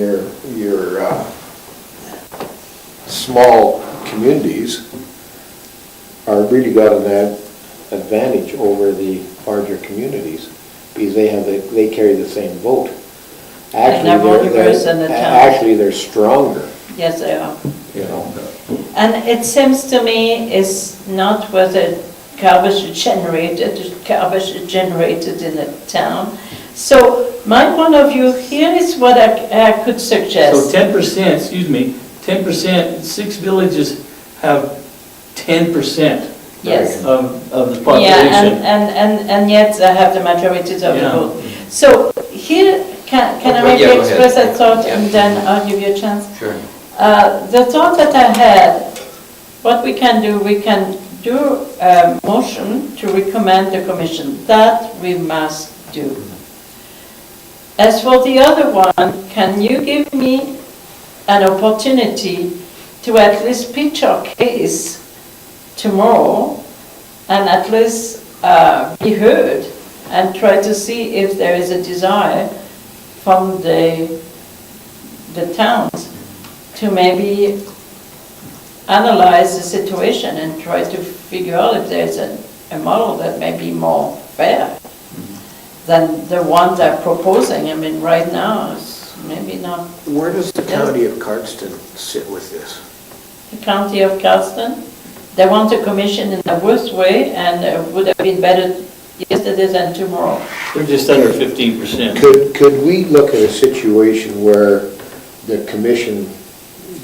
your small communities are really got an advantage over the larger communities because they carry the same vote. Actually, they're stronger. Yes, they are. You know. And it seems to me it's not whether garbage is generated in a town. So my point of view here is what I could suggest. So 10%, excuse me, 10%, 6 villages have 10%. Yes. Of the population. Yeah, and yet they have the majority of the vote. So here, can I maybe express a thought and then I'll give you a chance? Sure. The thought that I had, what we can do a motion to recommend the commission. That we must do. As for the other one, can you give me an opportunity to at least pitch our case tomorrow and at least be heard and try to see if there is a desire from the towns to maybe analyze the situation and try to figure out if there's a model that may be more fair than the one they're proposing. I mean, right now, it's maybe not. Where does the county of Cardston sit with this? The county of Cardston, they want a commission in the worst way, and it would have been better yesterday than tomorrow. They're just under 15%. Could we look at a situation where the commission,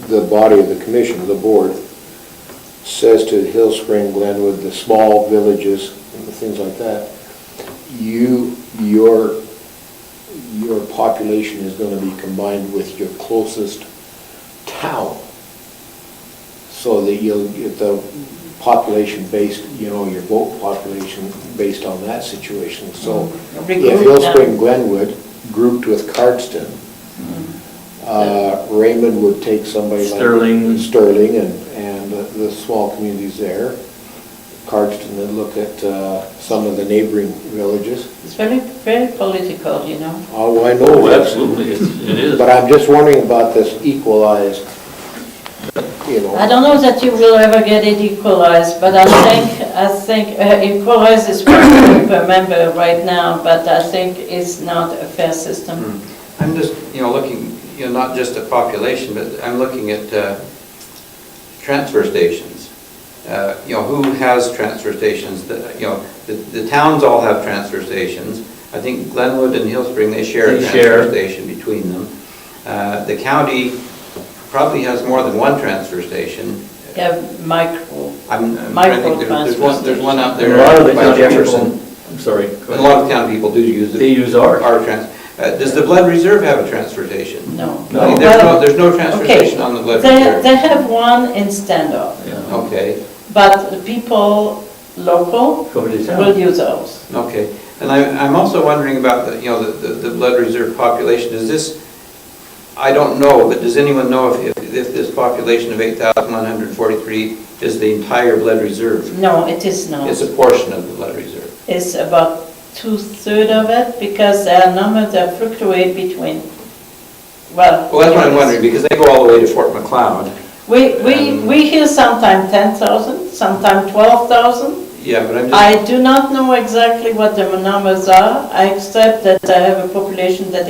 the body of the commission, the board, says to Hill Spring, Glenwood, the small villages and things like that, your population is going to be combined with your closest town, so that you'll get the population based, your vote population based on that situation. So if Hill Spring, Glenwood grouped with Cardston, Raymond would take somebody Sterling. like Sterling and the small communities there. Cardston would look at some of the neighboring villages. It's very, very political, Oh, I know. Oh, absolutely, it is. But I'm just wondering about this equalized, I don't know that you will ever get it equalized, but I think equalized is per member right now, but I think it's not a fair system. I'm just, looking, not just at population, but I'm looking at transfer stations. Who has transfer stations? The towns all have transfer stations. I think Glenwood and Hill Spring, they share a transfer station between them. The county probably has more than one transfer station. Yeah, micro. There's one out there A lot of the by county Jefferson. people, I'm sorry. A lot of county people do use it. They use ours. Our does the Blood Reserve have a transfer station? No. There's no transfer station on the Blood Reserve. They have one in Standoff. Yeah. Okay. But the people local will use those. Okay. And I'm also wondering about the Blood Reserve population. Is this, I don't know, but does anyone know if this population of 8,143 is the entire Blood Reserve? No, it is not. It's a portion of the Blood Reserve. It's about 2/3 of it, because there are numbers that fluctuate between, Well, that's what I'm wondering, because they go all the way to Fort McLeod. We hear sometimes 10,000, sometimes 12,000. Yeah, but I'm just... I do not know exactly what the numbers are. I accept that I have a population that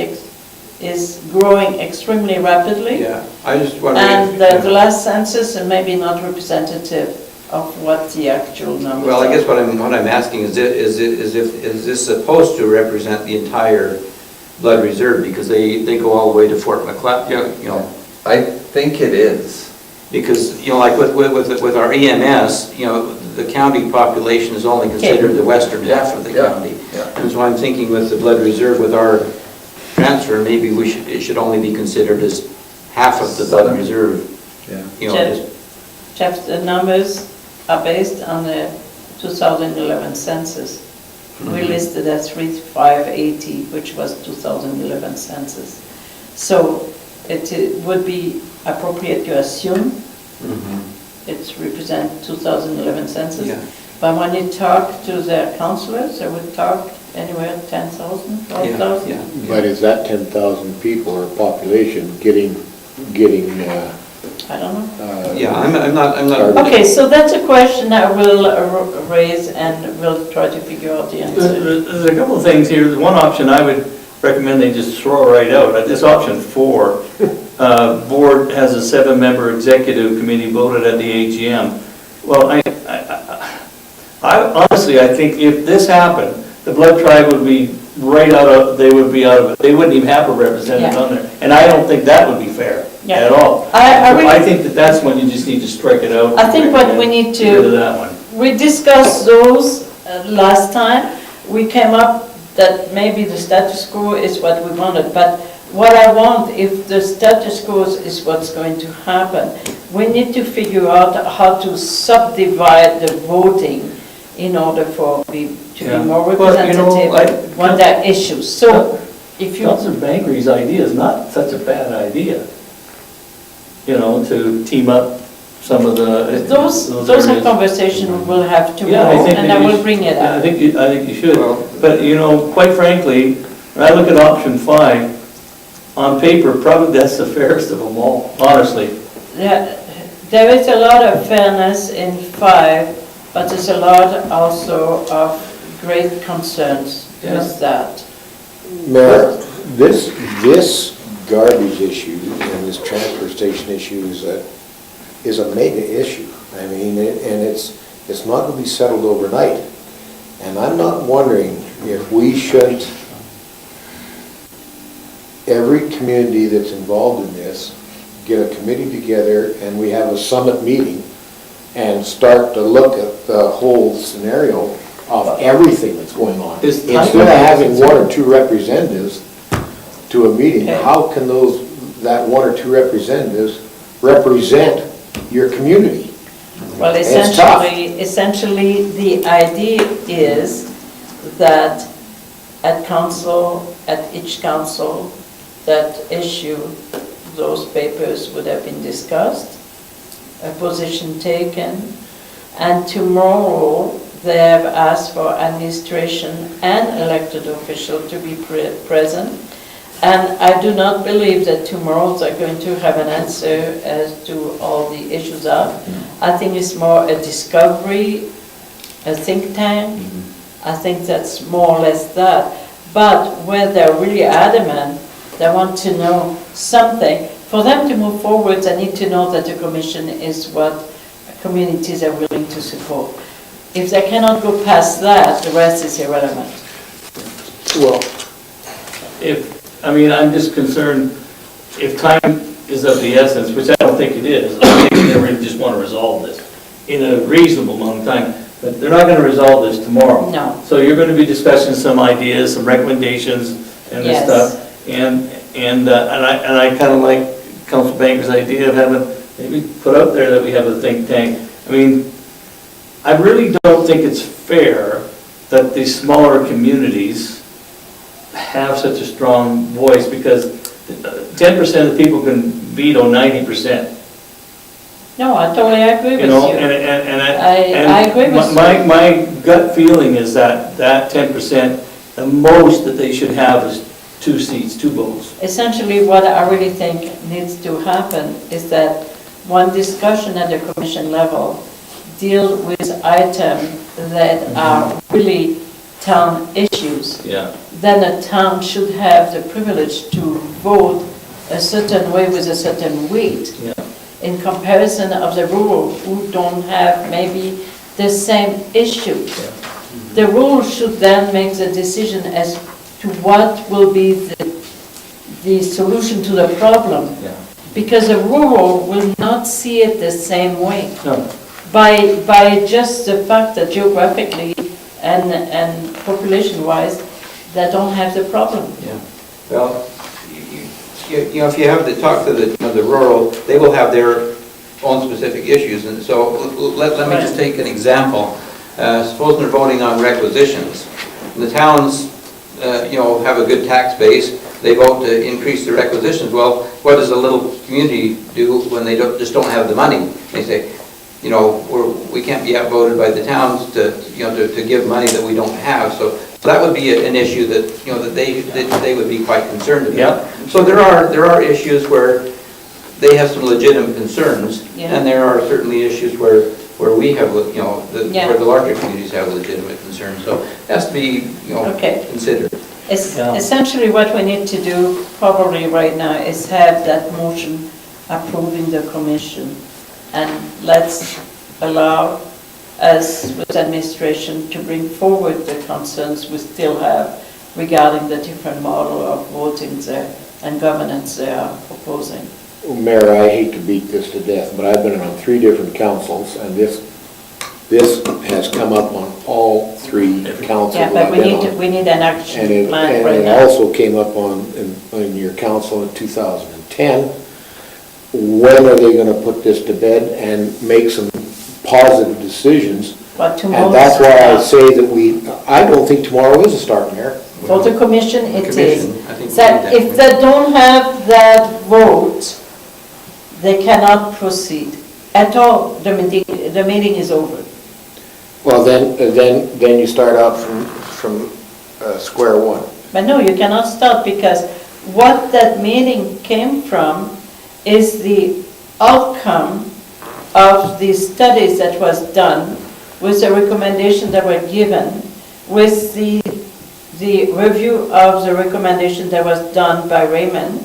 is growing extremely rapidly. Yeah, I just wondering... And the last census is maybe not representative of what the actual numbers are. Well, I guess what I'm asking is this supposed to represent the entire Blood Reserve, because they go all the way to Fort McLeod, I think it is. Because, like with our EMS, the county population is only considered the western half of the county. Yeah. And so I'm thinking with the Blood Reserve, with our transfer, maybe it should only be considered as half of the Blood Reserve. Yeah. Jeff, the numbers are based on the 2011 census. We listed as 3,580, which was 2011 census. So it would be appropriate to assume it represents 2011 census. Yeah. But when you talk to their councillors, they would talk anywhere 10,000, 12,000. Yeah. But is that 10,000 people or population getting, I don't know. Yeah, I'm not. Okay, so that's a question I will raise and we'll try to figure out the answer. There's a couple of things here. The one option I would recommend they just throw right out. This option 4, board has a 7-member executive committee voted at the AGM. Well, I honestly, I think if this happened, the blood tribe would be right out of, they would be out of it. They wouldn't even have a representative Yeah. on there. And I don't think that would be fair Yeah. at all. I think that's when you just need to strike it out. I think what we need Get rid of to, that one. we discussed those last time. We came up that maybe the status quo is what we wanted, but what I want, if the status quo is what's going to happen, we need to figure out how to subdivide the voting in order for to Yeah. be more Well, you know, representative when there are issues. So if you, Councillor Bengry's idea is not such a bad idea. You know, to team up some of the. those are areas. conversations we'll have Yeah, I tomorrow, think and maybe I you will should- bring it yeah, up. I think you should. Well- But, you know, quite frankly, when I look at option 5, on paper, probably that's the fairest of them all, honestly. Yeah, there is a lot of fairness in 5, but there's a lot also of great concerns with that. Mayor, this garbage issue and this transfer station issue is a mega issue. I mean, and it's not going to be settled overnight. And I'm not wondering if we shouldn't, every community that's involved in this, get a committee together and we have a summit meeting and start to look at the whole scenario of everything that's going on. Is time- Instead of having 1 or 2 representatives to a meeting, Okay. how can that 1 or 2 representatives represent your community? Well, It's tough. essentially, the idea is that at each council, that issue, those papers would have been discussed, a position taken, and tomorrow they have asked for administration and elected official to be present. And I do not believe that tomorrow they're going to have an answer as to all the issues are. I think it's more a discovery, a think tank. I think that's more or less that. But where they're really adamant, they want to know something. For them to move forward, they need to know that the commission is what communities are willing to support. If they cannot go past that, the rest is irrelevant. Well, I'm just concerned, if time is of the essence, which I don't think it is, I think they really just want to resolve this in a reasonable amount of time, but they're not going to resolve this tomorrow. No. So you're going to be discussing some ideas, some recommendations, and this Yes. stuff. And I kind of like Council Banker's idea of having, maybe put out there that we have a think tank. I mean, I really don't think it's fair that these smaller communities have such a strong voice, because 10% of the people can veto 90%. No, I totally agree with You know, you. I agree with you. My gut feeling is that 10%, the most that they should have is 2 seats, 2 votes. Essentially, what I really think needs to happen is that one discussion at the commission level deal with items that are really town issues. Yeah. Then a town should have the privilege to vote a certain way with a certain weight. Yeah. In comparison of the rural who don't have maybe the same issues. The rural should then make the decision as to what will be the solution to the problem. Yeah. Because the rural will not see it the same way. No. By just the fact that geographically and population-wise, they don't have the problem. Yeah. Well, you know, if you have to talk to the rural, they will have their own specific issues, and so let me just take an example. Suppose they're voting on requisitions. The towns, have a good tax base, they vote to increase the requisitions. Well, what does a little community do when they just don't have the money? They say, we can't be outvoted by the towns to give money that we don't have. So that would be an issue that they would be quite concerned about. Yeah. So there are issues where they have some legitimate concerns, Yeah. and there are certainly issues where we have, Yeah. where the larger communities have legitimate concerns. So it has to be, Okay. considered. Yeah. Essentially, what we need to do probably right now is have that motion approving the commission. And let's allow us with administration to bring forward the concerns we still have regarding the different model of voting there and governance they are proposing. Mayor, I hate to beat this to death, but I've been on 3 different councils, and this has come up on all 3 councils Yeah, that but I've been on. we need an action And plan right it now. also came up in your council in 2010. When are they gonna put this to bed and make some positive decisions? But tomorrow. And that's why I say that I don't think tomorrow is a start, Mayor. For the commission, it is. Commission, I think we That need that if they don't have that vote, they cannot proceed at all. The meeting is over. Well, then you start out from square one. But no, you cannot start, because what that meeting came from is the outcome of the studies that was done, with the recommendation that were given, with the review of the recommendation that was done by Raymond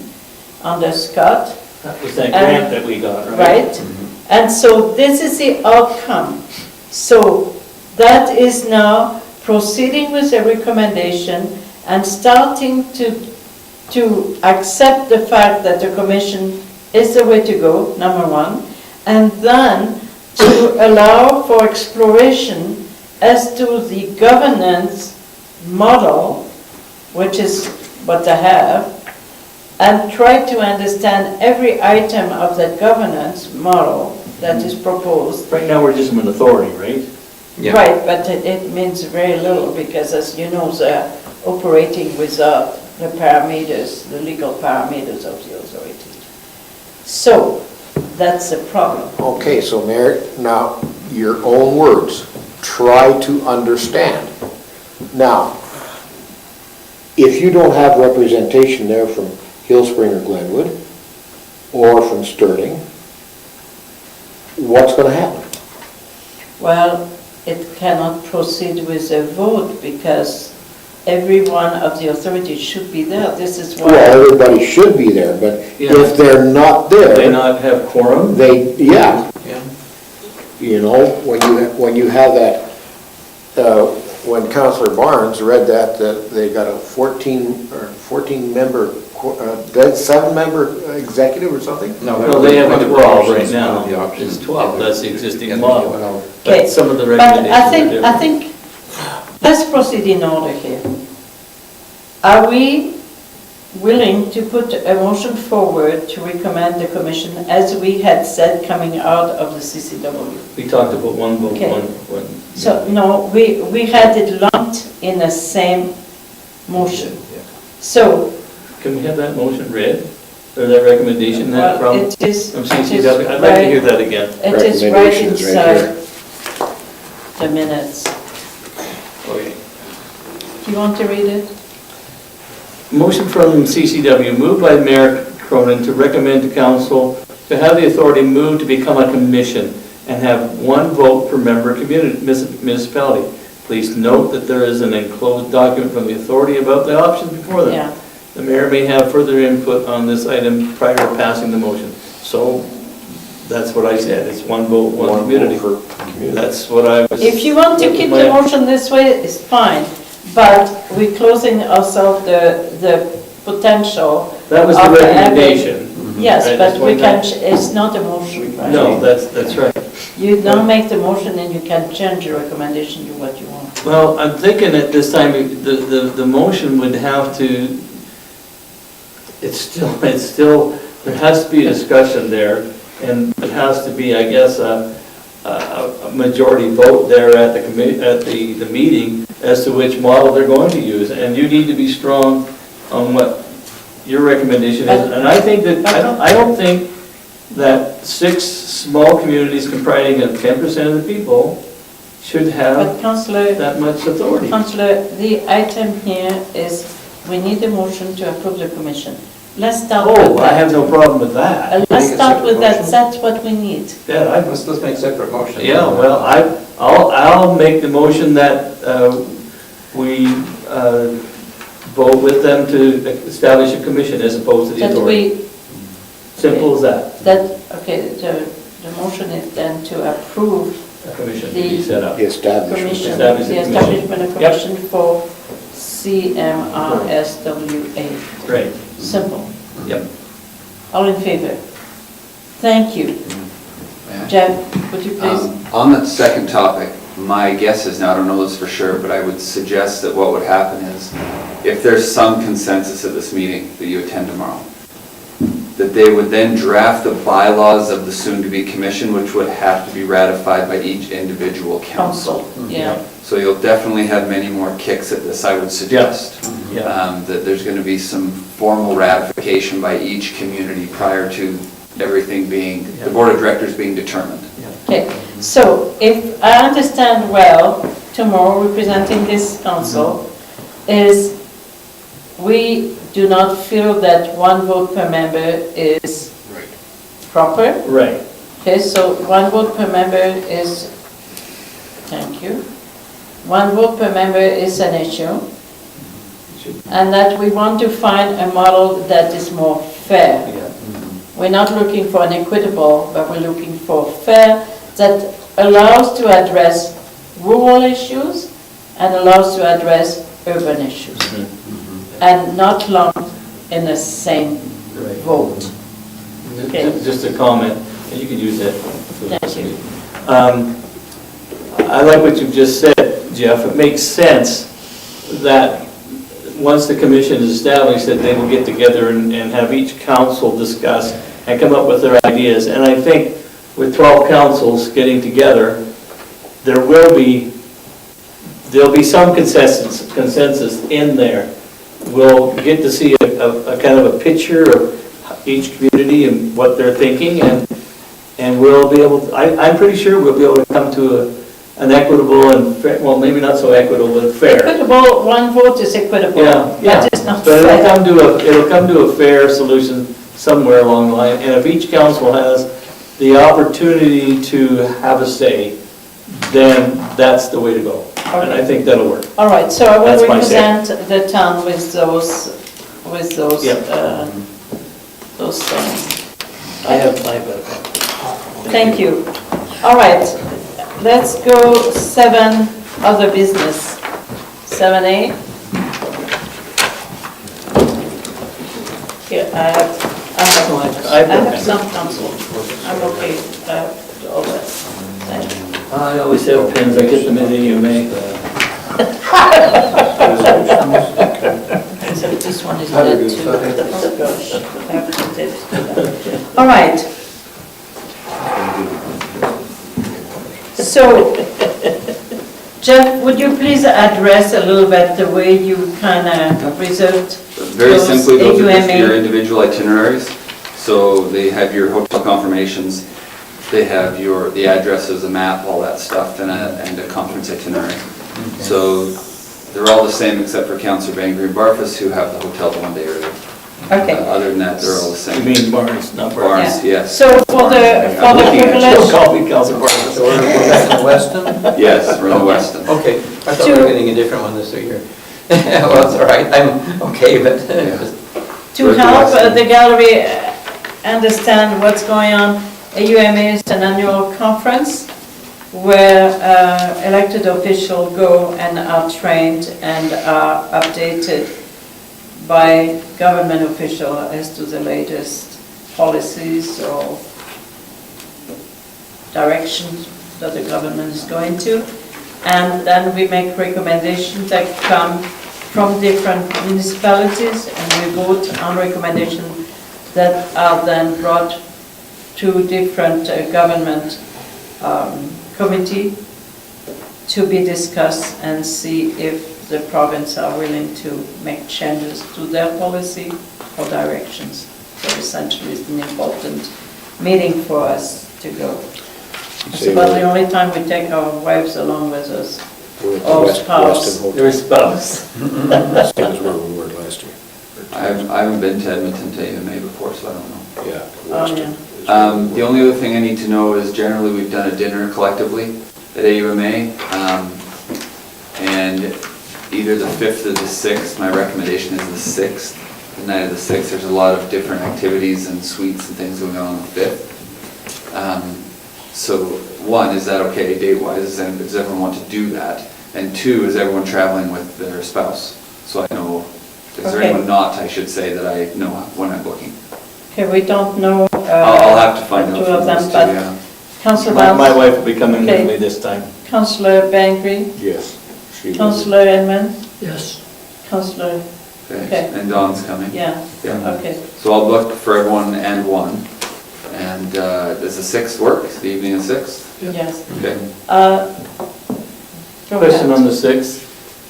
under Scott, That was that grant that we got, right? right? And so this is the outcome. So that is now proceeding with the recommendation and starting to accept the fact that the commission is the way to go, number one, and then to allow for exploration as to the governance model, which is what they have, and try to understand every item of that governance model that is proposed. Right now, we're just an authority, right? Yeah. Right, but it means very little, because as you know, they're operating without the parameters, the legal parameters of the authority. So, that's the problem. Okay, so Mayor, now, your own words, try to understand. Now, if you don't have representation there from Hillspring or Glenwood, or from Sterling, what's going to happen? Well, it cannot proceed with a vote, because every one of the authorities should be there. This is why. Well, everybody should be there, but Yeah. if they're not there, They not have quorum? yeah, Yeah. when you have that, when Councillor Barnes read that they got a 14-member, 7-member executive or something? No, they have a 12 right Options, now. one of the options. It's 12, that's the existing Yeah, model. Okay, But some of the But recommendations are I different. think, let's proceed in order here. Are we willing to put a motion forward to recommend the commission, as we had said, coming out of the CCW? We talked about one vote, Okay. one. So, no, we had it lumped in the same motion. So, Can we have that motion read, or that recommendation well, from it is, CCW? I'd like to hear that again. it is right Recommendation is right inside the minutes. Okay. Do you want to read it? Motion from CCW, moved by Mayor Kronen to recommend to council to have the authority move to become a commission and have 1 vote per member municipality. Please note that there is an enclosed document from the authority about the options before them. Yeah. The mayor may have further input on this item prior to passing the motion. So that's what I said, it's 1 vote, 1 community. vote for community. That's what I was. If you want to keep the motion this way, it's fine, but we're closing ourselves the potential. That was the of having- recommendation. Yes, Right, but that's we one can, thing. it's not a motion, right? No, that's right. You now make the motion and you can change your recommendation to what you want. Well, I'm thinking at this time, the motion would have to, it's still, there has to be a discussion there, and it has to be, I guess, a majority vote there at the meeting as to which model they're going to use, and you need to be strong on what your recommendation is, and I think that, I don't think that 6 small communities comprising of 10% of the people should have But Councillor, that much authority. Councillor, the item here is, we need a motion to approve the commission. Let's start with Oh, I that. have no problem with that. Let's Make a start with that, separate that's what we need. Yeah, Let's make separate motions. yeah, well, I'll make the motion that we vote with them to establish a commission as opposed to the That authority. we, Simple as that, okay, the motion is then to approve a commission to be set up. The establishment. commission, Establish the the commission. establishment of Yep. commission for CMRSWA. Right, Simple. yep. All in favor? Thank you. Jeff, would you please? On that second topic, my guess is, now I don't know this for sure, but I would suggest that what would happen is, if there's some consensus at this meeting that you attend tomorrow, that they would then draft the bylaws of the soon-to-be commission, which would have to be ratified by each individual council. Yeah. So you'll definitely have many more kicks at this, I would suggest. Yeah. That there's going to be some formal ratification by each community prior to everything being, the board of directors being determined. Okay, so if I understand well, tomorrow representing this council is, we do not feel that 1 vote per member is proper. Right. Okay, so 1 vote per member is, thank you. 1 vote per member is an issue. And that we want to find a model that is more fair. Yeah. We're not looking for an equitable, but we're looking for fair that allows to address rural issues and allows to address urban issues. And not lumped in the same Right. vote. Okay. Just a comment, and you can use that. Thank you. I like what you've just said, Jeff. It makes sense that once the commission is established, that they will get together and have each council discuss and come up with their ideas. And I think with 12 councils getting together, there'll be some consensus in there. We'll get to see a kind of a picture of each community and what they're thinking, and we'll be able to, I'm pretty sure we'll be able to come to an equitable and fair, well, maybe not so equitable, but fair. Equitable, 1 vote is equitable. Yeah. That is not But fair. it'll come to a fair solution somewhere along the line, and if each council has the opportunity to have a say, then that's the way to go. And I think that'll work. All right, so I will That's my say. represent the town with those, Yep. those things. I have a Thank you. All right, let's go 7, other business. 7A. Here, I have some council. I'm okay, all that. Thank you. I always have pens, I get them in the EMA. So this one is dead too. Oh gosh, I have to do that. All right. So, Jeff, would you please address a little bit the way you kind of reserved Very simply, those are just AUMA? your individual itineraries. So they have your hotel confirmations, they have the addresses, a map, all that stuff, and a conference itinerary. So they're all the same except for Councillor Bengry and Barfuss, who have the hotels 1 day earlier. Okay. Other than that, they're all the You same. mean Barnes, not Barnes? Barnes, yes. So for the I'm looking at you. Don't privilege, call me Council Barnes. So we're back in Weston? Yes, we're in the Weston. Okay, I thought we were getting a different one this year. Well, it's all right, I'm okay, but to help the gallery understand what's going on, AUMA is an annual conference where elected officials go and are trained and are updated by government officials as to the latest policies or directions that the government is going to. And then we make recommendations that come from different municipalities, and we vote on recommendations that are then brought to different government committee to be discussed and see if the province are willing to make changes to their policy or directions. So essentially it's an important meeting for us to go. It's Say about the we're- only time we take our wives along with us. we're at the or Weston spouse. Your Hotel. spouse. Same as where we were last year. I haven't been to Edmonton to AMA before, so I don't know. Yeah. Oh, Weston yeah. is where we The were. only other thing I need to know is generally we've done a dinner collectively at AUMA. And either the 5th or the 6th, my recommendation is the 6th. The night of the 6th, there's a lot of different activities and suites and things going on the 5th. So one, is that okay date-wise? Does everyone want to do that? And two, is everyone traveling with their spouse? So I know, is there Okay. anyone not, I should say, that I know when I'm booking? Okay, we don't know. I'll have to find the out two of from them, those two, but yeah. Councillor My Barfuss, wife will be coming with Okay. me this time. Councillor Bengry, Yes. she was. Councillor Edmonds, Yes. Councillor, Okay, Okay. and Dawn's coming. yeah, Yeah. okay. So I'll book for everyone and one. And does the 6th work, the evening of 6th? Yes. Okay. Go Question ahead. on the 6th.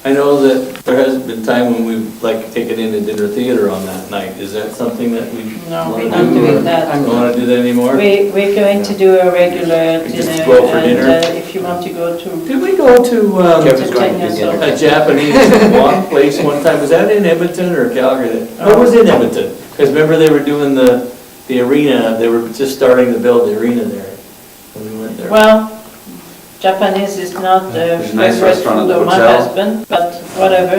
I know that there has been time when we've like taken in a dinner theater on that night. Is that something that we No, want we're to not do? doing or that. Don't want to do that anymore? We're going to do a regular We just dinner, go for and dinner? if you want to go to Did we go to Kevin's going to entertain do dinner. yourself. a Japanese walk place one time? Was that in Edmonton or Calgary? Oh, it was in Edmonton. Because remember they were doing the arena, they were just starting to build the arena there when we went there. Well, Japanese is not the There's a nice favorite restaurant at food the of my hotel. husband, but whatever.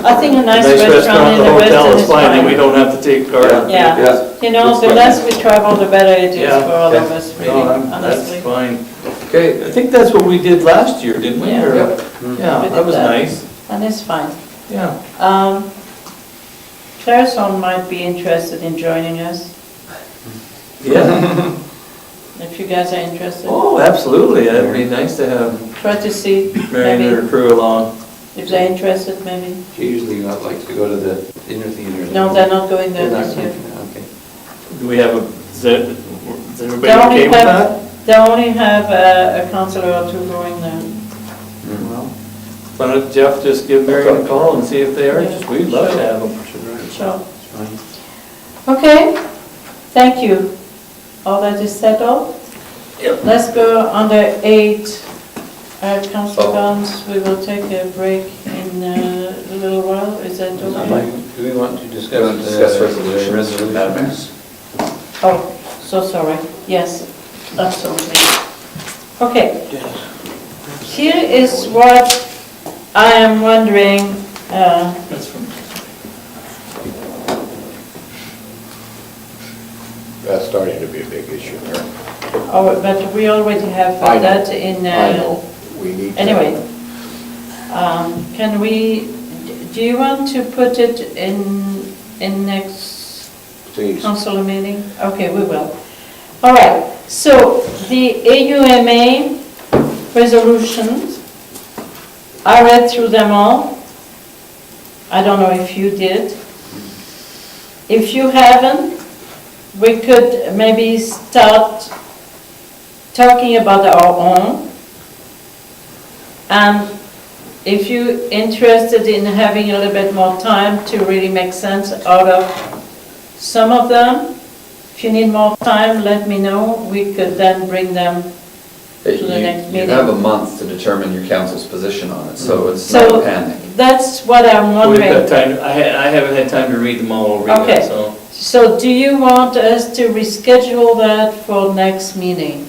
I think a A nice restaurant in at the hotel Western is is fine, and we fine. don't have to take car. Yeah. You know, That's the fine. less we travel, the better it is Yeah. for all of Yeah. us, No, really, that's honestly. fine. Okay. I think that's what we did last year, didn't we? Yeah. Or- Yep. Yeah, We that did was that. nice, And it's fine. yeah. Clareson might be interested in joining us, Yeah. if you guys are interested. Oh, absolutely, that'd be nice to have Try to see, Mary and her maybe, crew along. if they're interested, maybe. She usually not likes to go to the dinner theater. No, they're not going there They're not this year. going, okay. Do we have is everybody They only okay with that? have, they only have a councillor or two going there. Well, why don't Jeff just give Mary a call and see if they are, Yeah. we'd love to have them. Sure. It's fine. Okay, thank you. All that is settled? Yep. Let's go under 8. Councillor Oh. Barnes, we will take a break in a little while. Is that okay? Do we want to We discuss? want to discuss resolutions? resolutions. Oh, so sorry. Yes, absolutely. Okay. Here is what I am wondering, That's from, That's starting to be a big issue there. but we already have I know. that in... I know, we need to. Anyway, can we, do you want to put it in next Please. council meeting? Okay, we will. All right, so the AUMA resolutions, I read through them all. I don't know if you did. If you haven't, we could maybe start talking about our own. And if you're interested in having a little bit more time to really make sense out of some of them, if you need more time, let me know. We could then bring them to the next You meeting. have a month to determine your council's position on it, so it's So not panic. that's what I'm we've wondering. got time, I haven't had time to read them all over Okay. yet, so. So do you want us to reschedule that for next meeting?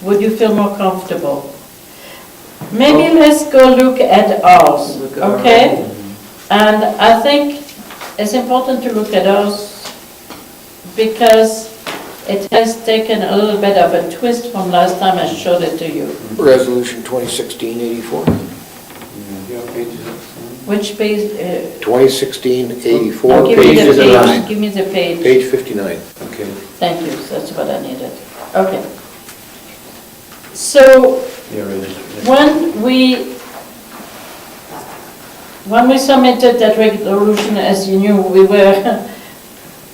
Would you feel more comfortable? Maybe let's go look at ours, Look at our okay? own. And I think it's important to look at ours because it has taken a little bit of a twist from last time I showed it to you. Resolution 2016-84. You have pages of- Which page? 2016-84, Give me page the 59. page, give me the page. Page 59. Okay. Thank you, that's what I needed. Okay. So Yeah, right. when we submitted that resolution, as you knew, we were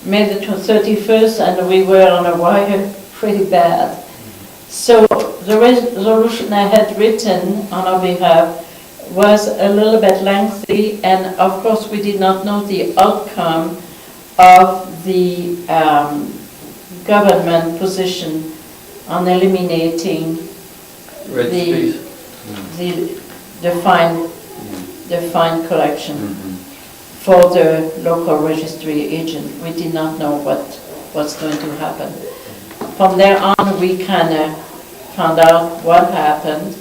made it to 31st and we were on a wire pretty bad. So the resolution I had written on our behalf was a little bit lengthy, and of course we did not know the outcome of the government position on eliminating Registries. the fine collection for the local registry agent. We did not know what's going to happen. From there on, we kind of found out what happened,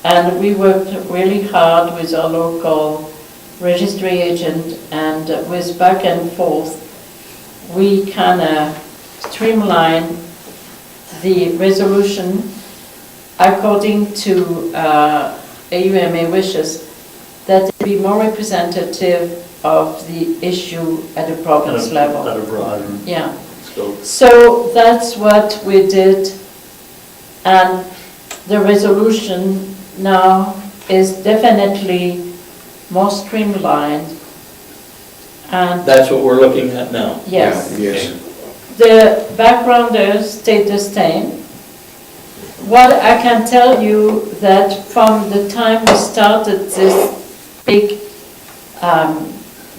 and we worked really hard with our local registry agent, and with back and forth, we kind of streamlined the resolution according to AUMA wishes, that it be more representative of the issue at a province level. At a broad Yeah. scope. So that's what we did, and the resolution now is definitely more streamlined, and That's what we're looking at now. yes, Yes. the backgrounders stayed the same. What I can tell you that from the time we started this big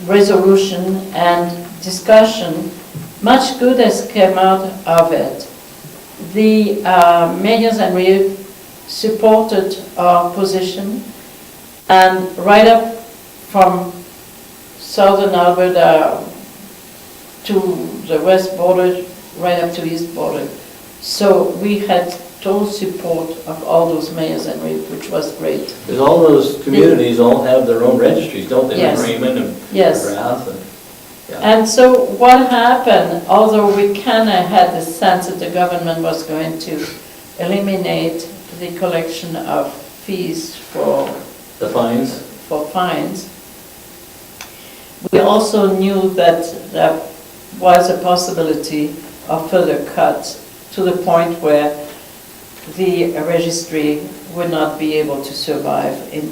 resolution and discussion, much good has come out of it. The mayors and we supported our position, and right up from southern Alberta to the west border, right up to east border. So we had total support of all those mayors and which was great. Because all those communities all have their own registries, don't they? Yes. Raymond and Yes. Rath and, yeah. And so what happened, although we kind of had the sense that the government was going to eliminate the collection of fees for The fines? fines, we also knew that there was a possibility of further cuts to the point where the registry would not be able to survive in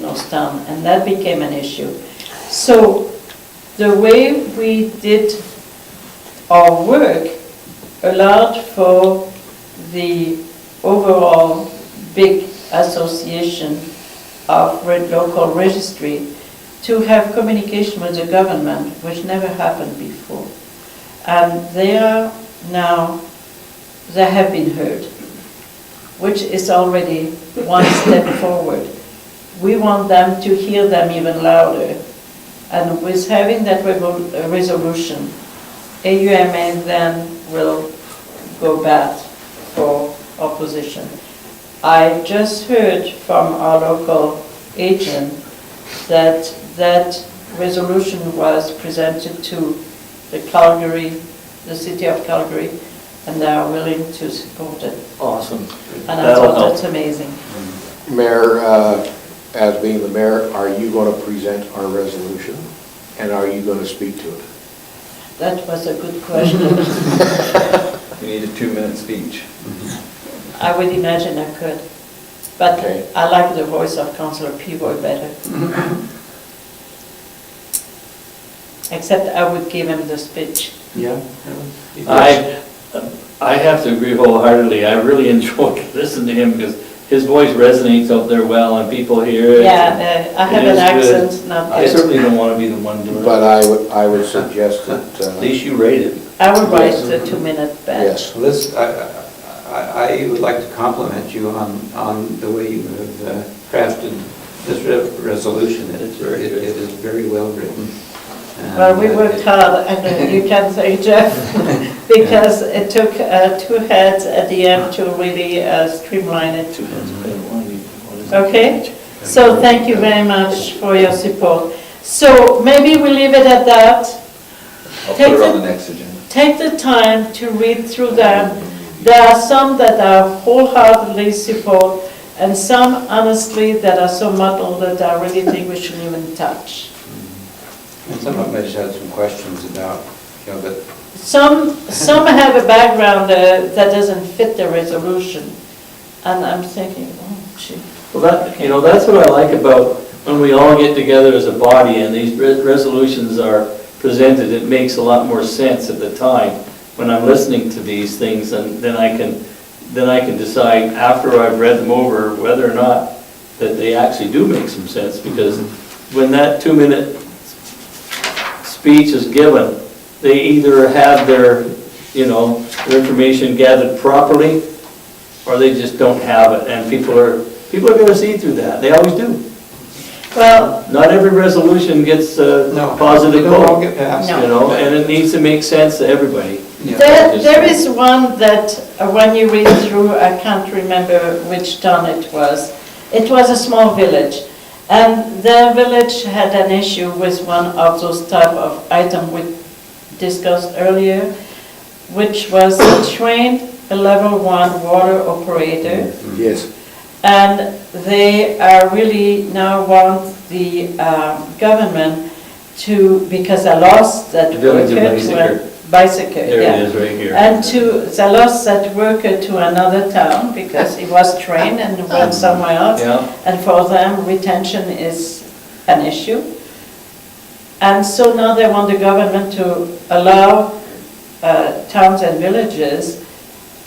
Northtown, and that became an issue. So the way we did our work allowed for the overall big association of local registry to have communication with the government, which never happened before. And they have been heard, which is already one step forward. We want them to hear them even louder. And with having that resolution, AUMA then will go back for opposition. I just heard from our local agent that that resolution was presented to the city of Calgary, and they are willing to support it. Awesome. And I That'll thought help. that's amazing. Mayor, as being the mayor, are you going to present our resolution? And are you going to speak to it? That was a good question. You need a 2-minute speech. I would imagine I could, but Okay. I like the voice of Councillor Peavoy better. Except I would give him the speech. Yeah. I have to agree wholeheartedly. I really enjoy listening to him because his voice resonates out there well and people hear it. Yeah, I have It an is good. accent, not I good. certainly don't want to be the one doing it. But I would suggest that, At least you rate it. I will write the 2-minute bed. yes. Liz, I would like to compliment you on the way you have crafted this resolution. It is very well written. Well, we worked hard, and you can say Jeff, because it took 2 heads at the end to really streamline it. Okay? So thank you very much for your support. So maybe we leave it at that. I'll Take put it on the- the next agenda. Take the time to read through them. There are some that I wholeheartedly support, and some, honestly, that are so muddled that I really think we shouldn't even touch. And some of them I just had some questions about, but Some have a background that doesn't fit the resolution, and I'm thinking, oh, gee. Well, that's what I like about when we all get together as a body and these resolutions are presented. It makes a lot more sense at the time when I'm listening to these things, and then I can decide after I've read them over whether or not that they actually do make some sense, because when that 2-minute speech is given, they either have their their information gathered properly, or they just don't have it, and people are gonna see through that, they always do. Well, Not every resolution gets a No, positive they don't all vote, get passed. No. and it needs to make sense to everybody. Yeah. there is one that, when you read through, I can't remember which town it was. It was a small village, and the village had an issue with one of those type of items we discussed earlier, which was to train a level 1 water operator. Yes. And they are really now want the government to, because I lost that Village of worker to a bicycle, There yeah. it is, right here. And they lost that worker to another town because he was trained and went somewhere else. Yeah, And for them, retention is an issue. And so now they want the government to allow towns and villages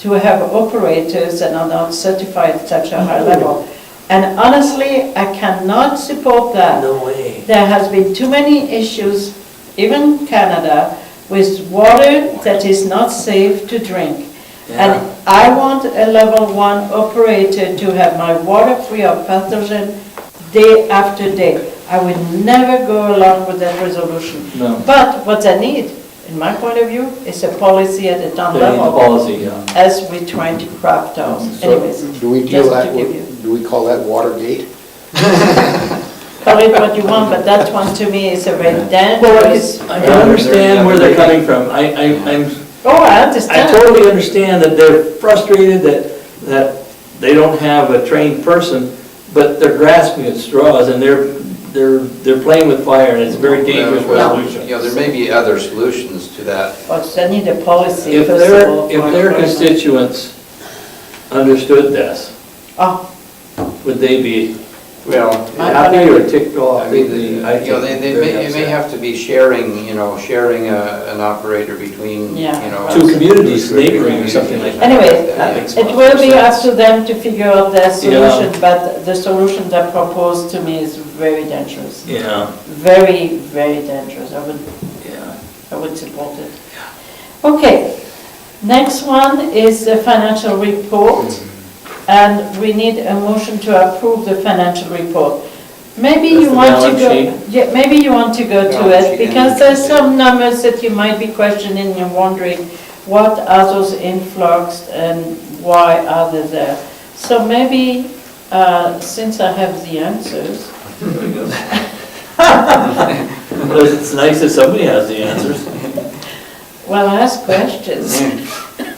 to have operators that are not certified at such a high level. And honestly, I cannot support that. no way. There has been too many issues, even Canada, with water that is not safe to drink. And I want a level 1 operator to have my water free of pathogen day after day. I would never go along with that resolution. No. But what I need, in my point of view, is a policy at the town They need the level, policy, yeah. as we're trying to craft ours. So Anyways, do we deal just that, to give you. do we call that Watergate? Call it what you want, but that one to me is a very dangerous. I understand where they're coming from. Oh, I I understand. totally understand that they're frustrated that they don't have a trained person, but they're grasping at straws, and they're playing with fire, and it's a very dangerous Well, resolution. there may be other solutions to that. But I need a policy If first of all. if for their enforcement. constituents understood this, Oh, would they be Well, happy or ticked off? I mean, I think they very may upset. have to be sharing an operator between, Yeah. Two communities neighboring or something like that. Anyway, That makes it much will be more up sense. to them to figure out their solution, but the solution that proposed to me is very dangerous. Yeah, Very, very dangerous. yeah. I would support it. Okay, next one is the financial report, and we need a motion to approve the financial report. Maybe That's you the want to balance go, sheet? yeah, maybe you want to go to Balance it, sheet because and- there's some numbers that you might be questioning and wondering, what are those influx and why are they there? So maybe, since I have the answers, There we go. Well, it's nice that somebody has the answers. well, I ask questions.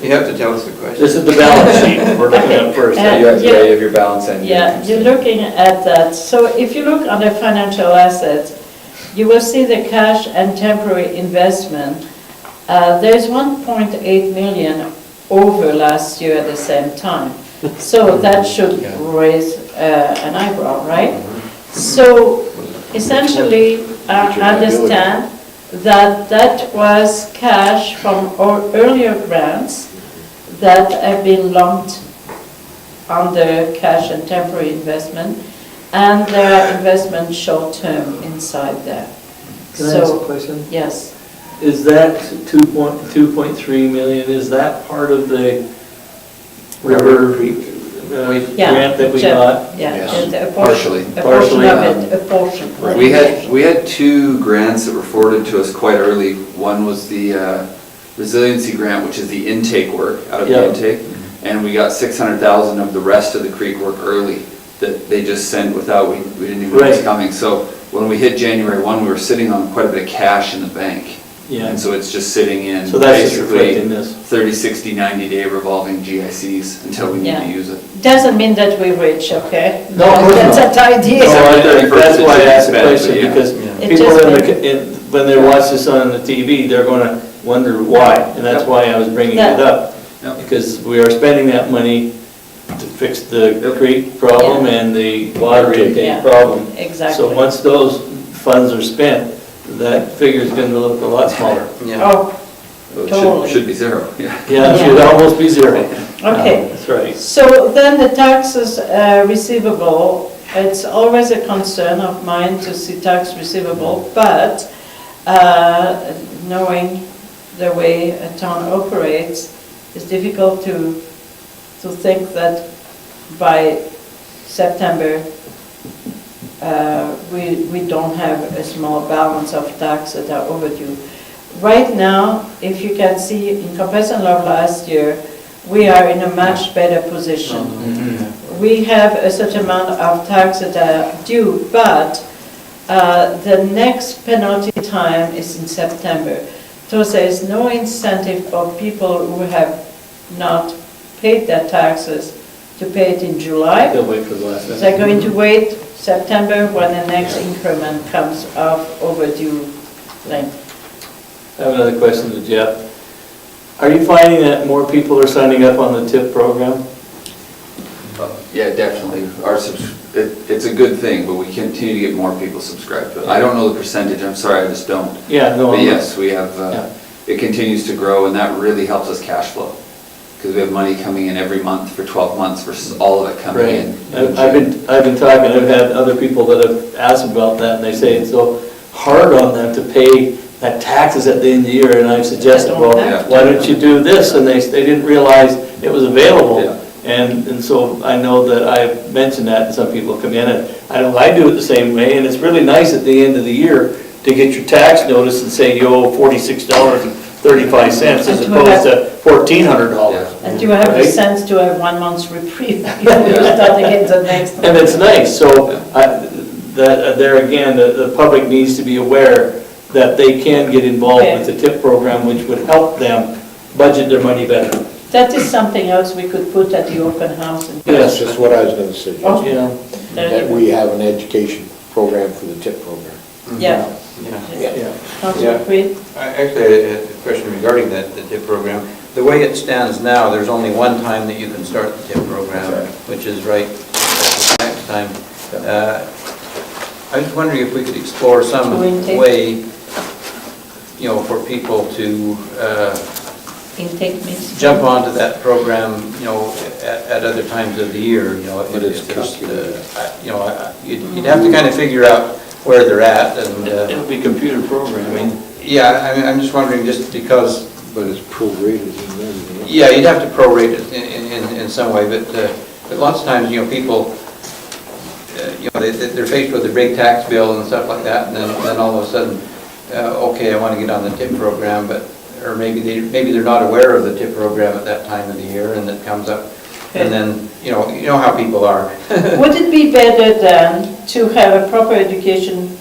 You have to tell us the question. This is the balance sheet we're looking at first. Okay. You have, Yeah. you have your balance and. your- Yeah, you're looking at that. So if you look under financial assets, you will see the cash and temporary investment. There's 1.8 million over last year at the same time. So that should raise an eyebrow, right? So essentially, I understand that that was cash from earlier grants that have been lumped under cash and temporary investment, and there are investment short-term inside there. Can I ask a So, question? yes, Is that 2.3 million, is that part of the River yeah. grant that we Jeff, got? Yeah, Yes. and a Partially. portion, a portion Partially, of it, a portion. not We much. had two grants that were forwarded to us quite early. One was the resiliency grant, which is the intake work, out of the Yeah. intake. And we got 600,000 of the rest of the creek work early, that they just sent without, we didn't even know it was Right. coming. So when we hit January 1, we were sitting on quite a bit of cash in the bank. Yeah, And so it's just sitting in so that's just basically reflecting this. 30, 60, 90-day revolving GICs until we need Yeah. to use it. Doesn't mean that we're rich, okay? No, of course That's not. that idea. No, that's why I asked the Yeah. question, because It people just when they watch this on the TV, they're gonna wonder why, and that's why I was bringing it up. Yep. Because we are spending that money to fix the creek problem and the water Yeah. intake problem. Exactly. So once those funds are spent, that figure's gonna look a lot smaller. Yeah. Oh, So it Totally. should be zero, yeah. Yeah, it should almost be zero. okay. That's right. So then the taxes receivable, it's always a concern of mine to see tax receivable, but knowing the way a town operates, it's difficult to think that by September, we don't have a small balance of tax that are overdue. Right now, if you can see, in comparison of last year, we are in a much better position. We have a certain amount of tax that are due, but the next penalty time is in September. So there is no incentive for people who have not paid their taxes to pay it in July. They'll wait for the last They're minute. going to wait September when the next increment comes of overdue thing. I have another question to Jeff. Are you finding that more people are signing up on the TIP program? Yeah, definitely. It's a good thing, but we continue to get more people subscribed to it. I don't know the percentage, I'm sorry, I just don't. Yeah, no. But yes, we have, Yeah. it continues to grow, and that really helps us cash flow. Because we have money coming in every month for 12 months versus all of it coming Right. in. I've been talking, I've had other people that have asked about that, and they say it's so hard on them to pay that taxes at the end of the year, and I've suggested, well, have why don't you do this? And they didn't realize it was available. Yeah. And so I know that I've mentioned that, and some people come in, and I do it the same way, and it's really nice at the end of the year to get your tax notice and say you owe $46.35 as And to opposed to $1,400. And you have the Right. sense to have 1 month's reprieve before you start again the next one. And it's nice, so that there again, the public needs to be aware that they can get involved with the TIP program, which would help them budget their money better. That is something else we could put at the open house. That's just what I was gonna suggest, Okay. Yeah, that we have an education program for the TIP program. Yeah. yeah. Councillor Creed? Actually, I had a question regarding the TIP program. The way it stands now, there's only one time that you can start the TIP program, which is right at the next time. I was wondering if we could explore some way, for people to Intake means? jump onto that program, at other times of the year, But it's if there's, calculated. you'd have to kind of figure out where they're at, and, It'll be computer programming. yeah, I'm just wondering, just because, But it's prorated in everything. yeah, you'd have to prorate it in some way, but lots of times, people, they're faced with a big tax bill and stuff like that, and then all of a sudden, okay, I want to get on the TIP program, but, or maybe they're not aware of the TIP program at that time of the year, and it comes up, and then, you know how people are. Would it be better then to have a proper education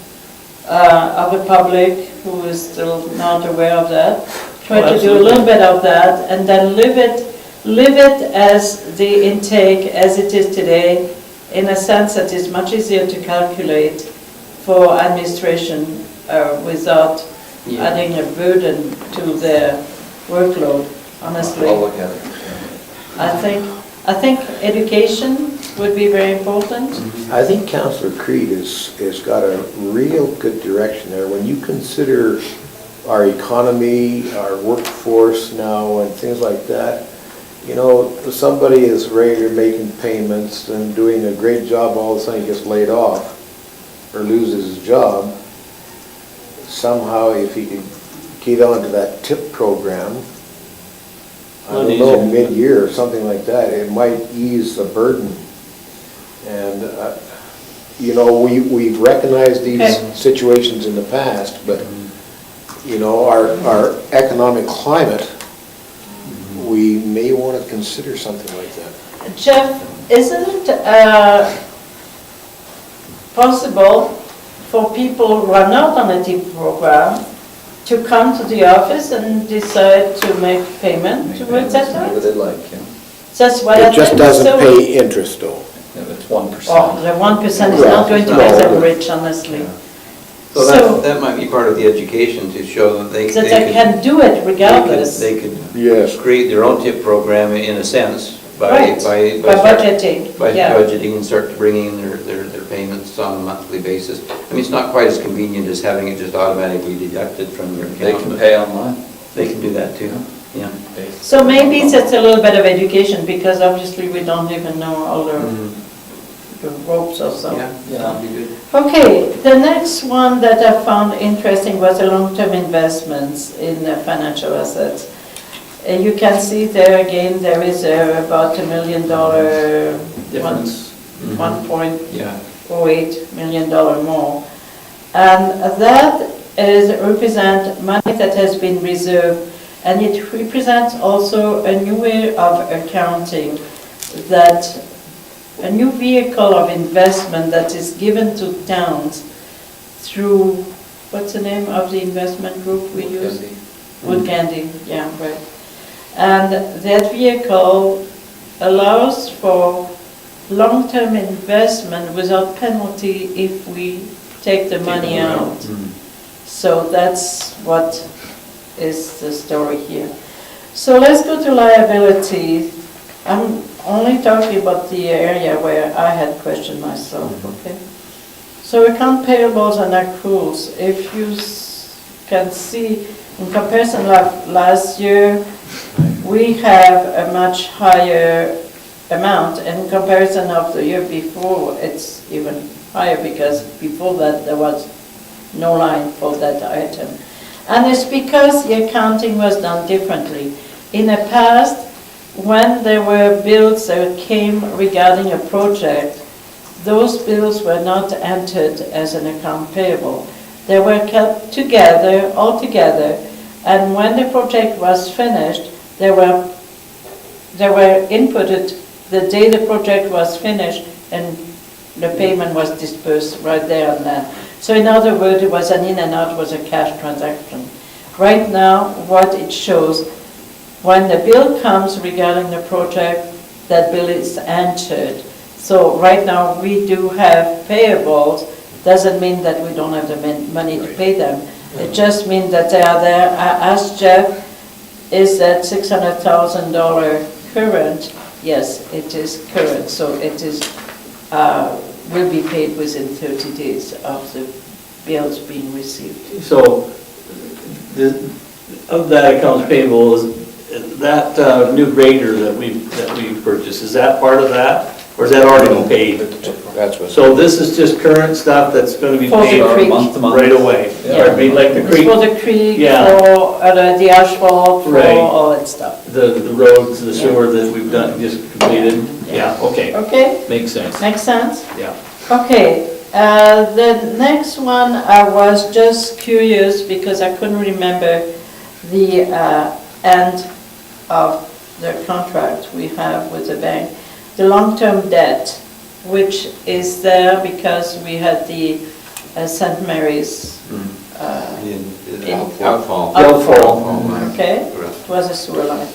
of the public who is still not aware of that? Try to do a little bit of that and then live it as the intake as it is today, in a sense that it's much easier to calculate for administration without adding a burden to their workload, honestly. I'll look at it. I think education would be very important. I think Councillor Creed has got a real good direction there. When you consider our economy, our workforce now, and things like that, somebody is regular making payments and doing a great job, all of a sudden gets laid off or loses his job. Somehow, if he could get onto that TIP program, I don't know, mid-year or something like that, it might ease the burden. And, we've recognized these situations in the past, but, our economic climate, we may want to consider something like that. Jeff, isn't it possible for people who are not on a TIP program to come to the office and decide to make payment towards that? Whatever they like, yeah. That's what I It just think. doesn't So- pay interest, though. If it's 1%. Oh, the 1% is not going to make them rich, honestly. So So- that might be part of the education, to show that they That they can do it regardless. They could Yes. create their own TIP program in a sense by Right, by budgeting, by yeah. budgeting and start to bring in their payments on a monthly basis. I mean, it's not quite as convenient as having it just automatically deducted from your account. They can but pay online. They can do that too, yeah. So maybe it's a little bit of education, because obviously we don't even know all the ropes or so. Yeah, that'd be good. Okay, the next one that I found interesting was the long-term investments in financial assets. You can see there again, there is about $1 million, Difference. $1.08 million more. And that represent money that has been reserved, and it represents also a new way of accounting, that a new vehicle of investment that is given to towns through, what's the name of the investment group we use? Wood Candy, yeah, right. And that vehicle allows for long-term investment without penalty if we take the money out. So that's what is the story here. So let's go to liability. I'm only talking about the area where I had questioned myself, okay? So account payables and accruals, if you can see, in comparison last year, we have a much higher amount, and in comparison of the year before, it's even higher, because before that there was no line for that item. And it's because the accounting was done differently. In the past, when there were bills that came regarding a project, those bills were not entered as an account payable. They were kept together, all together, and when the project was finished, they were inputted the day the project was finished, and the payment was dispersed right there and then. So in other words, it was an in and out, was a cash transaction. Right now, what it shows, when the bill comes regarding the project, that bill is entered. So right now, we do have payables. Doesn't mean that we don't have the money to pay them. It just means that they are there. I asked Jeff, is that $600,000 current? Yes, it is current. So it is will be paid within 30 days of the bills being received. So, of that accounts payable, is that new grader that we purchased, is that part of that? Or is that already been paid? That's what. So this is just current stuff that's going to be For the paid creek. Month to month. right away? Yeah. Or be like the It's creek, for the creek, Yeah. for the asphalt, for Right. all that stuff. the roads, the sewer that we've done, just completed? Yeah, okay, Okay, makes sense, makes sense? yeah. Okay, the next one, I was just curious because I couldn't remember the end of the contract we have with the bank. The long-term debt, which is there because we had the St. Mary's Outfall. okay? It was a sewer line.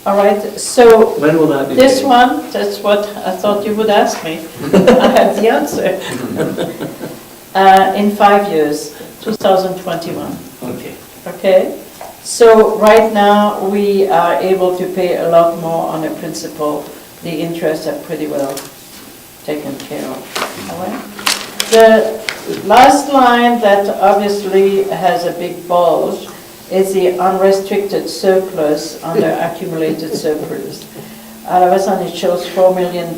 All right, so When will that be this paid? one, that's what I thought you would ask me. I have the answer. In 5 years, 2021. Okay. Okay? So right now, we are able to pay a lot more on the principal. The interests are pretty well taken care of. All right? The last line that obviously has a big bulge is the unrestricted surplus under accumulated surplus. It shows $4 million.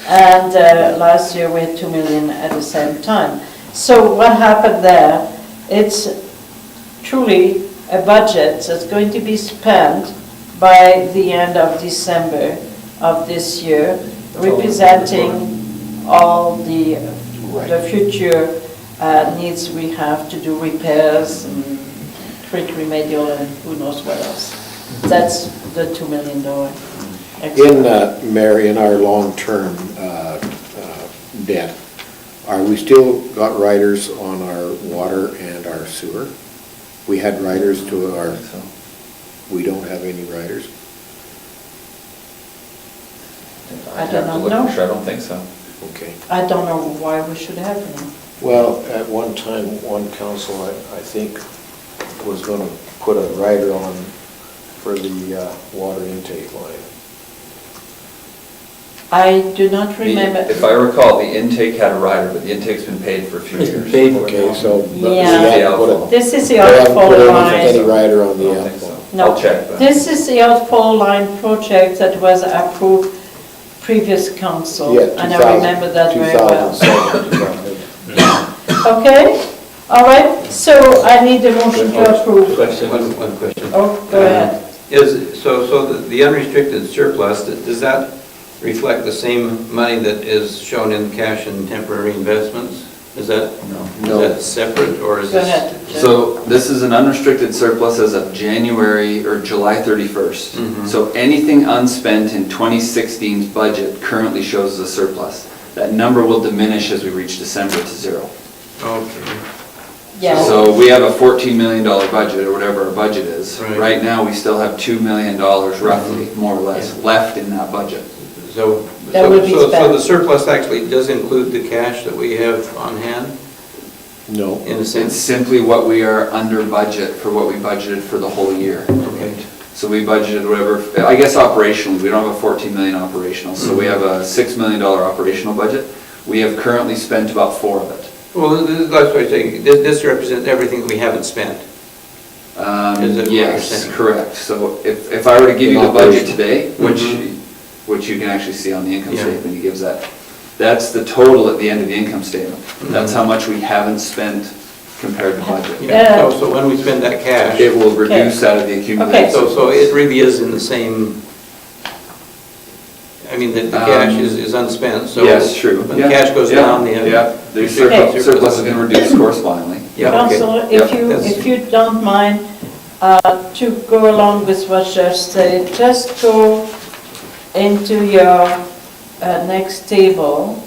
And last year we had $2 million at the same time. So what happened there? It's truly a budget that's going to be spent by the end of December of this year, representing all the future needs we have to do repairs and creek remedial and who knows what else. That's the $2 million. Mary, in our long-term debt, are we still got riders on our water and our sewer? We had riders to our, we don't have any riders? I don't know. Look for sure, I don't think so. Okay. I don't know why we should have any. Well, at one time, one council, I think, was going to put a rider on for the water intake line. I do not remember. If I recall, the intake had a rider, but the intake's been paid for a few years. Okay, so. Yeah. Put This is the they haven't outfall put any line. rider on I the don't think outfall. so. No. I'll check, but. This is the outfall line project that was approved previous council, Yeah, and I remember that very well. 2007, Okay, all right, so I need a motion to approve. Question. One question. Oh, go ahead. So the unrestricted surplus, does that reflect the same money that is shown in cash and temporary investments? Is that separate, or is Go this? ahead. Jeff. So this is an unrestricted surplus as of January or July 31st. Mhm. So anything unspent in 2016's budget currently shows as a surplus. That number will diminish as we reach December to zero. Okay. Yeah. So we have a $14 million budget, or whatever our budget is. Right. Right now, we still have $2 million roughly, more or less, left in that budget. So That would be so spent. the surplus actually does include the cash that we have on hand, No. in a It's sense? simply what we are under budget for what we budgeted for the whole year. Okay. So we budgeted whatever, I guess operationally, we don't have a 14 million operational, so we have a $6 million operational budget. We have currently spent about 4 of it. Well, that's what I'm saying, this represents everything that we haven't spent. Is it what you're Yes, saying? correct. So if I were to give you the budget today, Mhm. which you can actually see on the income Yeah. statement, he gives that, that's the total at the end of the income statement. That's Mhm. how much we haven't spent compared to budget. Yeah. So when we spend that cash, It will reduce out of the accumulated. so it really is in the same, I mean, the cash is unspent, so. Yes, true. When the Yeah, cash goes yeah, down, the. Yeah, the Okay. surplus is going to reduce correspondingly. Yeah, okay. Councillor, Yep, if you don't mind, to go along with what Jeff said, just go into your next table,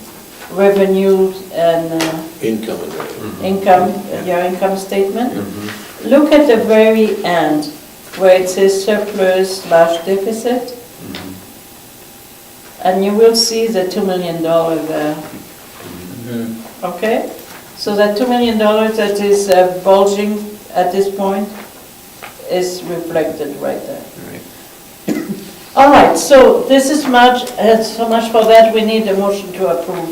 revenue and Income and revenue. income, your income statement. Mhm. Look at the very end, where it says surplus/deficit, and you will see the $2 million there. Okay? So that $2 million that is bulging at this point is reflected right there. Right. All right, so this is so much for that. We need a motion to approve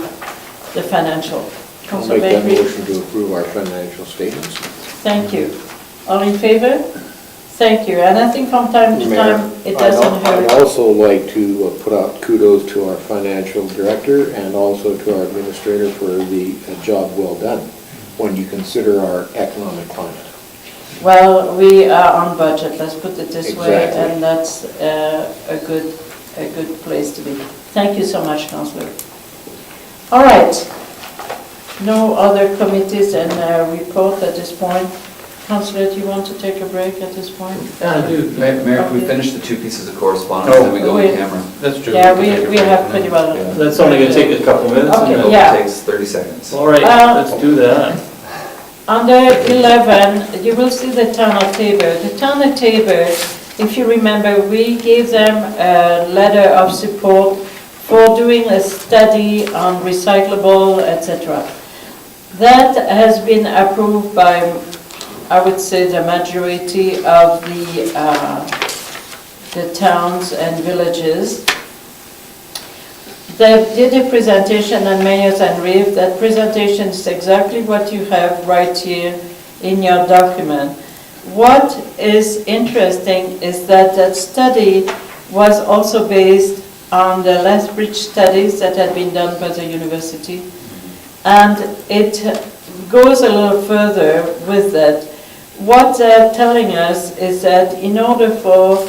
the financial. I'll Councillor make that Bengry, motion to approve our financial statements. thank you. All in favor? Thank you. And I think from time to time, it doesn't I'd hurt. also like to put out kudos to our financial director and also to our administrator for the job well done when you consider our economic climate. Well, we are on budget, let's put it this way, Exactly. and that's a good place to be. Thank you so much, Councillor. All right. No other committees and report at this point. Councillor, do you want to take a break at this point? Yeah, I do. Mayor, can we Okay. finish the 2 pieces of correspondence, then we go on Wait. camera? That's true. Yeah, can take a we break have now. pretty well. Yeah. That's only gonna take a couple minutes. Okay, isn't it? yeah. It takes 30 seconds. All right, let's do that. Under 11, you will see the town of Tabor. The town of Tabor, if you remember, we gave them a letter of support for doing a study on recyclable, etc. That has been approved by, I would say, the majority of the towns and villages. They did a presentation on Mayors and Reeve. That presentation is exactly what you have right here in your document. What is interesting is that that study was also based on the Lethbridge studies that had been done by the university. And it goes a little further with that. What they're telling us is that in order for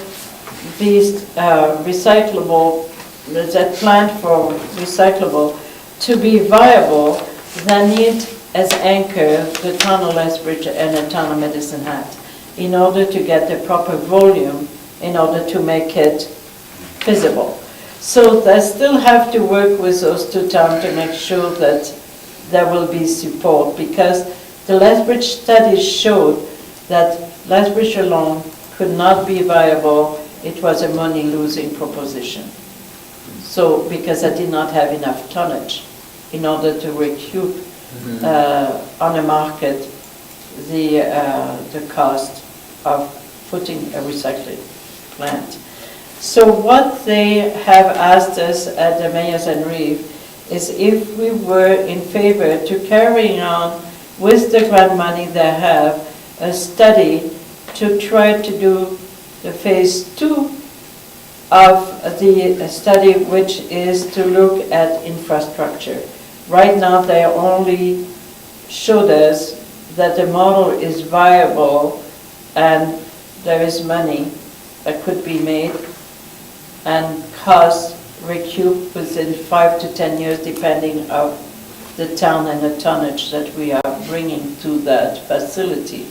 these recyclable, that plant for recyclable to be viable, they need as anchor the town of Lethbridge and the town of Medicine Hat in order to get the proper volume, in order to make it feasible. So they still have to work with those 2 towns to make sure that there will be support, because the Lethbridge studies showed that Lethbridge alone could not be viable. It was a money-losing proposition. So, because I did not have enough tonnage in order to recoup on the market the cost of putting a recycling plant. So what they have asked us at the Mayors and Reeve is if we were in favor to carrying on with the grant money they have, a study to try to do the phase 2 of the study, which is to look at infrastructure. Right now, they only showed us that the model is viable and there is money that could be made and cost recouped within 5 to 10 years, depending on the town and the tonnage that we are bringing to that facility.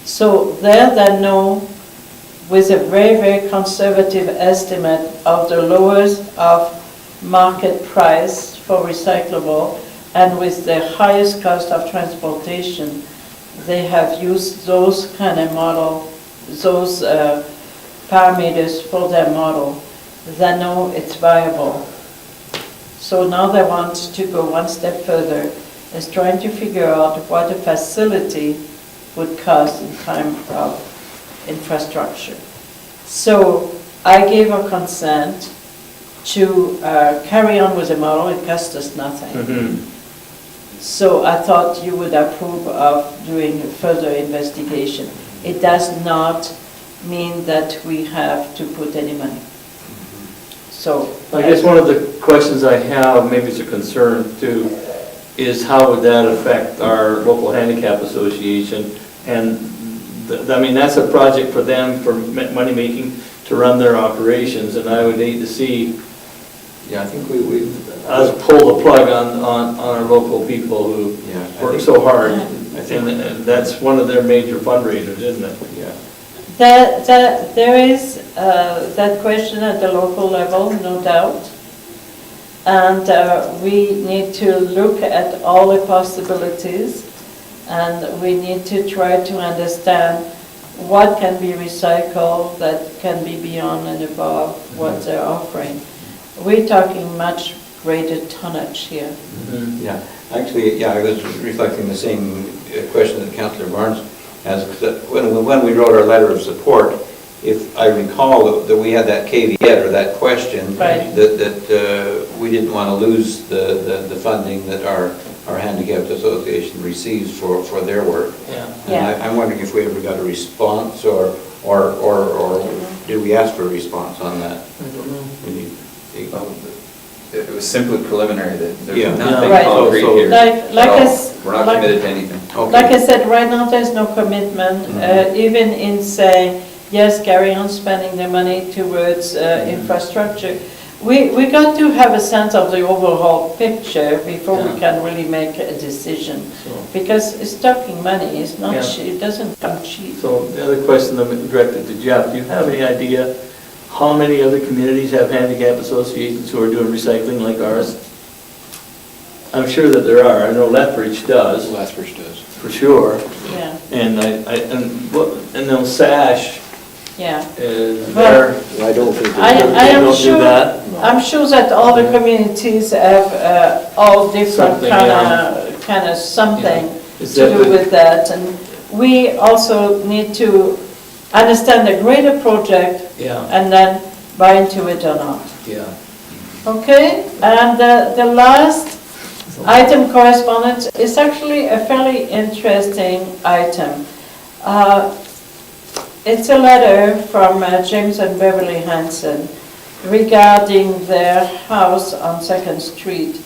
So there they know, with a very, very conservative estimate of the lowest of market price for recyclable, and with the highest cost of transportation, they have used those kind of model, those parameters for their model. They know it's viable. So now they want to go one step further, is trying to figure out what a facility would cost in time of infrastructure. So I gave a consent to carry on with the model. It cost us nothing. So I thought you would approve of doing further investigation. It does not mean that we have to put any money. So I guess one of the questions I have, maybe it's a concern too, is how would that affect our local handicap association? And I mean, that's a project for them, for money making, to run their operations, and I would hate to see, Yeah, I think we us pull the plug on our local people who work so hard. And that's one of their major fundraisers, isn't it? Yeah. There is that question at the local level, no doubt. And we need to look at all the possibilities, and we need to try to understand what can be recycled that can be beyond and above what they're offering. We're talking much greater tonnage here. Yeah, actually, I was reflecting the same question that Councillor Barnes has, because when we wrote our letter of support, if I recall that we had that caveat or that question, Right. that we didn't want to lose the funding that our handicapped association receives for their work. Yeah. And I'm wondering if we ever got a response, or did we ask for a response on that? I don't know. It was simply preliminary, that Yeah. there's nothing Right. concrete So- here. Like at I all. s- We're not like- committed to anything. Okay. Like I said, right now, there's no commitment, even in saying, yes, carry on spending the money towards infrastructure. We got to have a sense of the overall picture before we can really make a decision. So- Because it's talking money, it's not Yeah. cheap, it doesn't come cheap. So the other question I'm directed to Jeff, do you have any idea how many other communities have handicap associations who are doing recycling like ours? I'm sure that there are. I know Lethbridge does, Lethbridge does. for sure. Yeah, And and then Sash yeah. is Well, there. I don't think I they am don't do sure, that. I'm sure that all the communities have all different Something, kind of something Is to that do with that. And we also need to understand the greater project Yeah, and then buy into it or not. yeah. Okay, and the last item, correspondence, is actually a fairly interesting item. It's a letter from James and Beverly Hansen regarding their house on 2nd Street.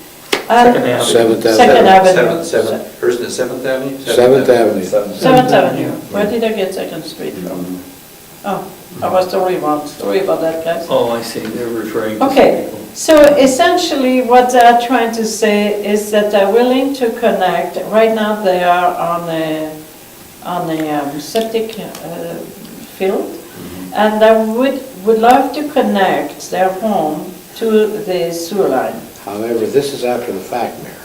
Second Avenue. Seventh Avenue. Second Avenue. First at 7th Avenue? 7th Avenue. 7th Avenue. Where did I get 2nd Street from? Oh, I was totally wrong. Sorry about that, guys. Oh, I see, they're referring to. Okay, so essentially what they're trying to say is that they're willing to connect. Right now they are on a septic field, and they would love to connect their home to the sewer line. However, this is after the fact, Mayor.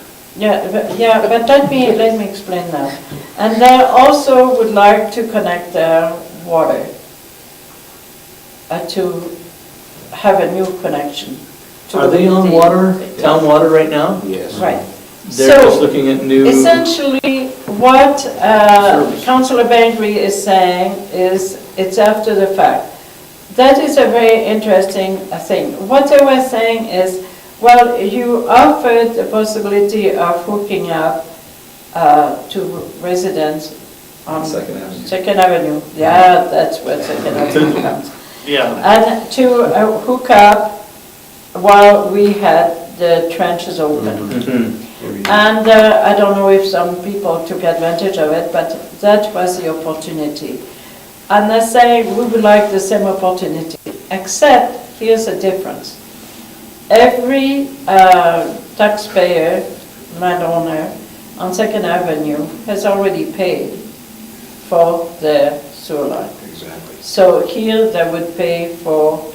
But let me explain that. And they also would like to connect their water to have a new connection. to Are they on the- water, town water right now? Yes. Right. They're just So looking at new. essentially, what Service. Councillor Bengry is saying is it's after the fact. That is a very interesting thing. What they were saying is, well, you offered the possibility of hooking up to residents on Second Avenue. Second Avenue. Yeah, that's where Second Avenue comes. Yeah. and to hook up while we had the trenches open. Mhm. And I don't know if some people took advantage of it, but that was the opportunity. And I say we would like the same opportunity, except here's the difference. Every taxpayer, landowner on Second Avenue has already paid for the sewer line. Exactly. So here they would pay for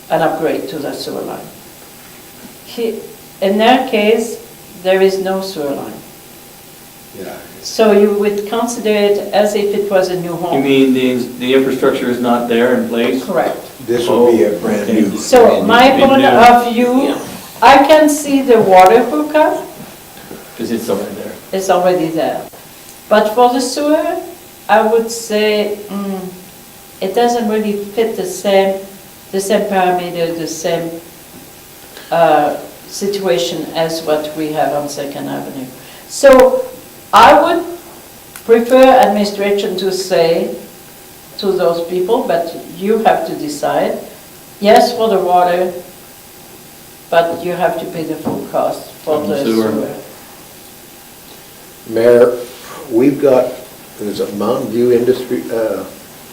an upgrade to the sewer line. In their case, there is no sewer line. Yeah. So you would consider it as if it was a new You home. mean the infrastructure is not there in place? Correct. This would be a brand new. So my Brand point new. of view, I can see the water hookup Because it's already there. is already there. But for the sewer, I would say it doesn't really fit the same parameter, the same situation as what we have on Second Avenue. So I would prefer administration to say to those people, but you have to decide, yes for the water, but you have to pay the full cost for Of the the sewer. sewer. Mayor, we've got, there's a Mountain View Industry,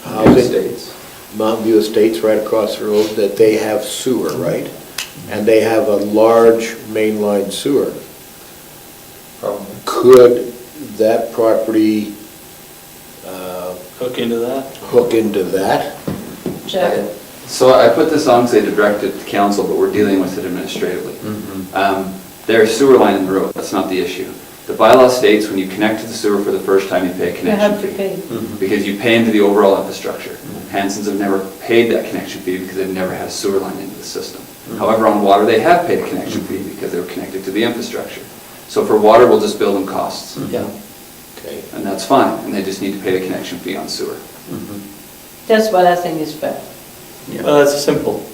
housing. States. Mountain View Estates right across the road, that they have sewer, right? And they have a large mainline sewer. Probably. Could that property Hook into that? hook into that? Jeff? So I put this on because I directed it to council, but we're dealing with it administratively. There's sewer line in the road, that's not the issue. The bylaw states when you connect to the sewer for the first time, you pay a You connection have to fee. pay. Because you pay into the overall infrastructure. Hanson's have never paid that connection fee because they've never had a sewer line into the system. However, on water, they have paid a connection fee because they were connected to the infrastructure. So for water, we'll just bill them costs, Yeah. Okay. and that's fine, and they just need to pay the connection fee on sewer. That's what I think is fair. Well, that's simple.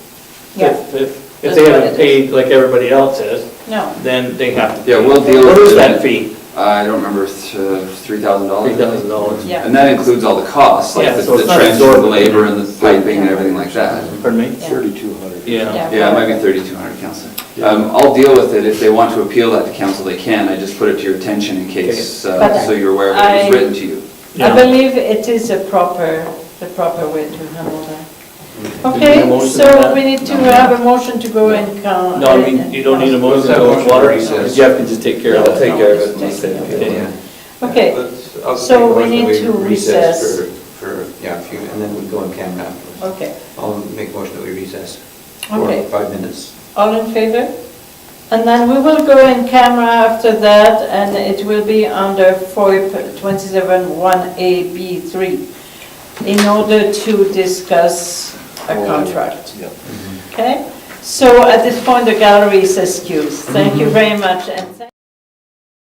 Yeah. If That's they what haven't it paid like everybody else is, No. then they have to. Yeah, we'll deal What with is it. that fee? I don't remember, $3,000. $3,000. Yeah. And that includes all the costs, like Yeah, the so it's not trench, the absorbed. labor, and the piping and everything like that. Pardon me? Yeah. 3,200. Yeah. Yeah, it might be 3,200, Councillor. I'll deal with it. If they want to appeal that to council, they can. I just put it to your attention in case, But so you're aware of it I- was written to you. I Yeah. believe it is the proper way to handle that. Do you need a Okay, motion for so that? we need to have a motion to go and count. No, I mean, you don't need a motion to go with water. Jeff can just take care of I'll it. take care of it. Take care of it. Okay. Okay, I'll just so make a we motion need that to recess. For, yeah, a few, and then we go in camera afterwards. okay, I'll make a motion that we recess for okay. 5 minutes. All in favor? And then we will go in camera after that, and it will be under FOIP 27(1)A(B)(3) in order to discuss a contract. Yeah. Okay? So at this point, the gallery is excused. Thank you very much. And